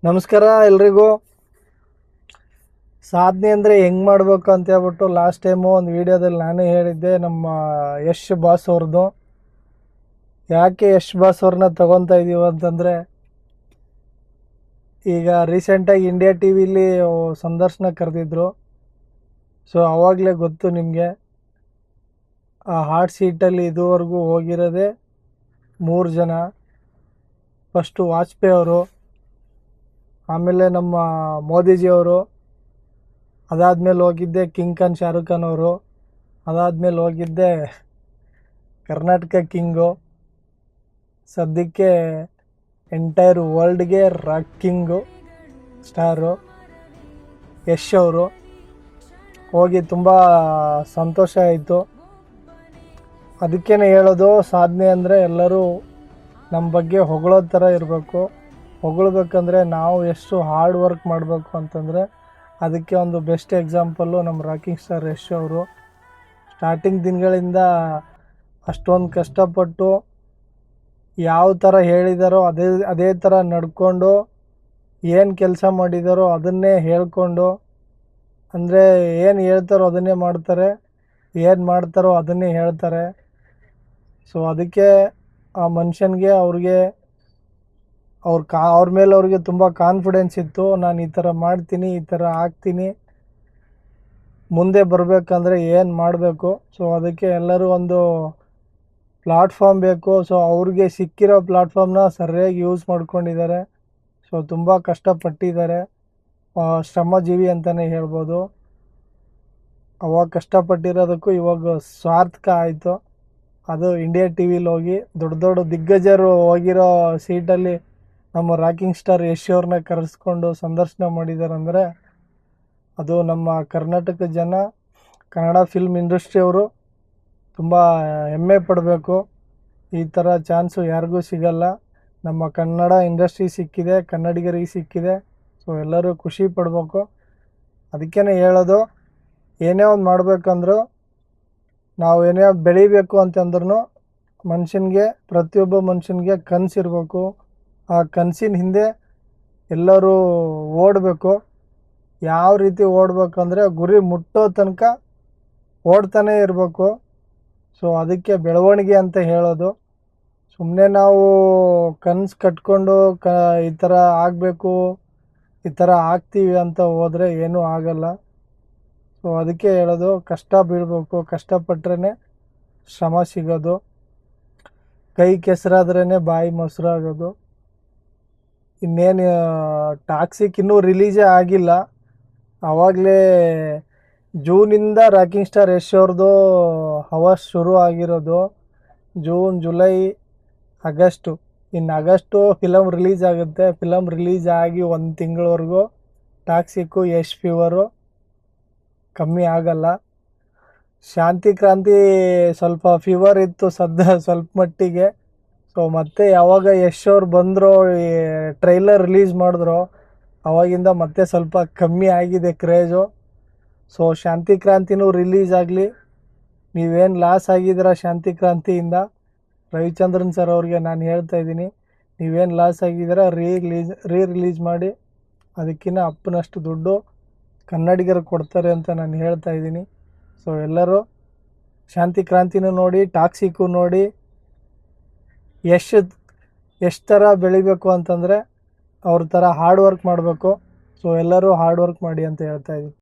ನಮಸ್ಕಾರ ಎಲ್ರಿಗೂ. ಸಾಧನೆ ಅಂದರೆ ಹೆಂಗೆ ಮಾಡಬೇಕು ಅಂತ ಹೇಳ್ಬಿಟ್ಟು ಲಾಸ್ಟ್ ಟೈಮು ಒಂದು ವೀಡಿಯೋದಲ್ಲಿ ನಾನೇ ಹೇಳಿದ್ದೆ. ನಮ್ಮ ಯಶ್ ಬಾಸ್ ಅವ್ರದ್ದು ಯಾಕೆ ಯಶ್ ಬಾಸ್ ಅವ್ರನ್ನ ತಗೊತಾ ಇದ್ದೀವಿ ಅಂತಂದರೆ, ಈಗ ರೀಸೆಂಟಾಗಿ ಇಂಡಿಯಾ ಟಿ ವಿಲಿ ಸಂದರ್ಶನ ಕರೆದಿದ್ರು. ಸೊ ಆವಾಗಲೇ ಗೊತ್ತು ನಿಮಗೆ, ಆ ಹಾಟ್ ಸೀಟಲ್ಲಿ ಇದುವರೆಗೂ ಹೋಗಿರೋದೇ 3 ಜನ. ಫಸ್ಟು ವಾಜಪೇಯಿ ಅವರು, ಆಮೇಲೆ ನಮ್ಮ ಮೋದಿಜಿಯವರು, ಅದಾದಮೇಲೆ ಹೋಗಿದ್ದೆ ಕಿಂಗ್ ಖಾನ್ ಶಾರುಖ್ ಖಾನ್ ಅವರು, ಅದಾದಮೇಲೆ ಹೋಗಿದ್ದೆ ಕರ್ನಾಟಕ ಕಿಂಗು, ಸದ್ಯಕ್ಕೆ ಎಂಟೈರ್ ವರ್ಲ್ಡ್ಗೆ ರಾಕ್ ಕಿಂಗು ಸ್ಟಾರು ಯಶ್ ಅವರು. ಹೋಗಿ ತುಂಬ ಸಂತೋಷ ಆಯಿತು. ಅದಕ್ಕೇ ಹೇಳೋದು, ಸಾಧನೆ ಅಂದರೆ ಎಲ್ಲರೂ ನಮ್ಮ ಬಗ್ಗೆ ಹೊಗಳೋ ಥರ ಇರಬೇಕು. ಹೊಗಳ್ಬೇಕಂದ್ರೆ ನಾವು ಎಷ್ಟು ಹಾರ್ಡ್ ವರ್ಕ್ ಮಾಡಬೇಕು ಅಂತಂದರೆ, ಅದಕ್ಕೆ ಒಂದು ಬೆಸ್ಟ್ ಎಕ್ಸಾಂಪಲ್ಲು ನಮ್ಮ ರಾಕಿಂಗ್ ಸ್ಟಾರ್ ಯಶ್ ಅವರು. ಸ್ಟಾರ್ಟಿಂಗ್ ದಿನಗಳಿಂದ ಅಷ್ಟೊಂದು ಕಷ್ಟಪಟ್ಟು ಯಾವ ಥರ ಹೇಳಿದಾರೋ ಅದೇ ಥರ ನಡ್ಕೊಂಡು, ಏನು ಕೆಲಸ ಮಾಡಿದಾರೋ ಅದನ್ನೇ ಹೇಳ್ಕೊಂಡು, ಅಂದರೆ ಏನು ಹೇಳ್ತಾರೋ ಅದನ್ನೇ ಮಾಡ್ತಾರೆ, ಏನು ಮಾಡ್ತಾರೋ ಅದನ್ನೇ ಹೇಳ್ತಾರೆ. ಸೊ ಅದಕ್ಕೆ ಆ ಮನುಷ್ಯನಿಗೆ ಅವ್ರ ಮೇಲೆ ಅವ್ರಿಗೆ ತುಂಬ ಕಾನ್ಫಿಡೆನ್ಸ್ ಇತ್ತು. ನಾನು ಈ ಥರ ಮಾಡ್ತೀನಿ, ಈ ಥರ ಆಗ್ತೀನಿ, ಮುಂದೆ ಬರಬೇಕಂದ್ರೆ ಏನು ಮಾಡಬೇಕು. ಸೊ ಅದಕ್ಕೆ ಎಲ್ಲರೂ ಒಂದು ಪ್ಲಾಟ್ಫಾರ್ಮ್ ಬೇಕು. ಸೊ ಅವ್ರಿಗೆ ಸಿಕ್ಕಿರೋ ಪ್ಲಾಟ್ಫಾರ್ಮ್ನ ಸರಿಯಾಗಿ ಯೂಸ್ ಮಾಡ್ಕೊಂಡಿದ್ದಾರೆ. ಸೊ ತುಂಬ ಕಷ್ಟಪಟ್ಟಿದ್ದಾರೆ, ಶ್ರಮಜೀವಿ ಅಂತಲೇ ಹೇಳ್ಬೋದು. ಅವಾಗ ಕಷ್ಟಪಟ್ಟಿರೋದಕ್ಕೂ ಇವಾಗ ಸಾರ್ಥಕ ಆಯಿತು. ಅದು ಇಂಡಿಯಾ ಟಿ ವಿಲಿ ಹೋಗಿ ದೊಡ್ಡ ದೊಡ್ಡ ದಿಗ್ಗಜರು ಹೋಗಿರೋ ಸೀಟಲ್ಲಿ ನಮ್ಮ ರಾಕಿಂಗ್ ಸ್ಟಾರ್ ಯಶ್ ಅವ್ರನ್ನ ಕರೆಸ್ಕೊಂಡು ಸಂದರ್ಶನ ಮಾಡಿದಾರಂದರೆ, ಅದು ನಮ್ಮ ಕರ್ನಾಟಕ ಜನ, ಕನ್ನಡ ಫಿಲ್ಮ್ ಇಂಡಸ್ಟ್ರಿಯವರು ತುಂಬ ಹೆಮ್ಮೆ ಪಡಬೇಕು. ಈ ಥರ ಚಾನ್ಸು ಯಾರಿಗೂ ಸಿಗಲ್ಲ. ನಮ್ಮ ಕನ್ನಡ ಇಂಡಸ್ಟ್ರಿ ಸಿಕ್ಕಿದೆ, ಕನ್ನಡಿಗರಿಗೆ ಸಿಕ್ಕಿದೆ. ಸೊ ಎಲ್ಲರೂ ಖುಷಿ ಪಡಬೇಕು. ಅದಕ್ಕೇ ಹೇಳೋದು, ಏನೇ ಒಂದು ಮಾಡಬೇಕಂದ್ರೂ, ನಾವು ಏನೇ ಬೆಳಿಬೇಕು ಅಂತಂದ್ರೂ ಪ್ರತಿಯೊಬ್ಬ ಮನುಷ್ಯನಿಗೆ ಕನಸಿರ್ಬೇಕು. ಆ ಕನಸಿನ ಹಿಂದೆ ಎಲ್ಲರೂ ಓಡಬೇಕು. ಯಾವ ರೀತಿ ಓಡಬೇಕಂದ್ರೆ, ಗುರಿ ಮುಟ್ಟೋ ತನಕ ಓಡ್ತಾನೇ ಇರಬೇಕು. ಸೊ ಅದಕ್ಕೆ ಬೆಳವಣಿಗೆ ಅಂತ ಹೇಳೋದು. ಸುಮ್ಮನೆ ನಾವು ಕನಸು ಕಟ್ಕೊಂಡು ಈ ಥರ ಆಗಬೇಕು, ಈ ಥರ ಆಗ್ತೀವಿ ಅಂತ ಹೋದರೆ ಏನೂ ಆಗಲ್ಲ. ಸೊ ಅದಕ್ಕೆ ಹೇಳೋದು, ಕಷ್ಟ ಬೀಳಬೇಕು, ಕಷ್ಟಪಟ್ರೇ ಶ್ರಮ ಸಿಗೋದು. ಕೈ ಕೆಸರಾದ್ರೇ ಬಾಯಿ ಮೊಸರಾಗೋದು. ಇನ್ನೇನು ಟಾಕ್ಸಿಕ್ ಇನ್ನೂ ರಿಲೀಸೇ ಆಗಿಲ್ಲ. ಆವಾಗಲೇ ಜೂನಿಂದ ರಾಕಿಂಗ್ ಸ್ಟಾರ್ ಯಶ್ ಅವ್ರದ್ದು ಹವಾಸ್ ಶುರು ಆಗಿರೋದು. June, July, August. ಇನ್ನು ಆಗಸ್ಟು ಫಿಲಮ್ ರಿಲೀಸ್ ಆಗುತ್ತೆ. ಫಿಲಮ್ ರಿಲೀಸ್ ಆಗಿ 1 ತಿಂಗಳವರೆಗೂ ಟಾಕ್ಸಿಕ್ಕು, ಯಶ್ ಫೀವರು ಕಮ್ಮಿ ಆಗಲ್ಲ. ಶಾಂತಿ ಕ್ರಾಂತಿ ಸ್ವಲ್ಪ ಫೀವರ್ ಇತ್ತು ಸ್ವಲ್ಪ ಮಟ್ಟಿಗೆ. ಸೊ ಮತ್ತೆ ಯಾವಾಗ ಯಶ್ ಅವ್ರು ಬಂದರು, ಟ್ರೈಲರ್ ರಿಲೀಸ್ ಮಾಡಿದ್ರು, ಅವಾಗಿಂದ ಮತ್ತೆ ಸ್ವಲ್ಪ ಕಮ್ಮಿ ಆಗಿದೆ ಕ್ರೇಜು. ಸೊ ಶಾಂತಿ ಕ್ರಾಂತಿನೂ ರಿಲೀಸ್ ಆಗಲಿ. ನೀವೇನು ಲಾಸ್ ಆಗಿದ್ದೀರ ಶಾಂತಿ ಕ್ರಾಂತಿಯಿಂದ, ರವಿಚಂದ್ರನ್ ಸರ್ ಅವ್ರಿಗೆ ನಾನು ಹೇಳ್ತಾ ಇದ್ದೀನಿ, ನೀವೇನು ಲಾಸ್ ಆಗಿದ್ದೀರ ರಿಲೀಸ್ ಮಾಡಿ. ಅದಕ್ಕಿಂತ ಅಪ್ಪನಷ್ಟು ದುಡ್ಡು ಕನ್ನಡಿಗರು ಕೊಡ್ತಾರೆ ಅಂತ ನಾನು ಹೇಳ್ತಾ ಇದ್ದೀನಿ. ಸೊ ಎಲ್ಲರೂ ಶಾಂತಿ ಕ್ರಾಂತಿನೂ ನೋಡಿ, ಟಾಕ್ಸಿಕ್ಕು ನೋಡಿ. ಎಷ್ಟು ಥರ ಬೆಳಿಬೇಕು ಅಂತಂದರೆ ಅವ್ರ ಥರ ಹಾರ್ಡ್ ವರ್ಕ್ ಮಾಡಬೇಕು. ಸೊ ಎಲ್ಲರೂ ಹಾರ್ಡ್ ವರ್ಕ್ ಮಾಡಿ ಅಂತ ಹೇಳ್ತಾ ಇದ್ದೀನಿ.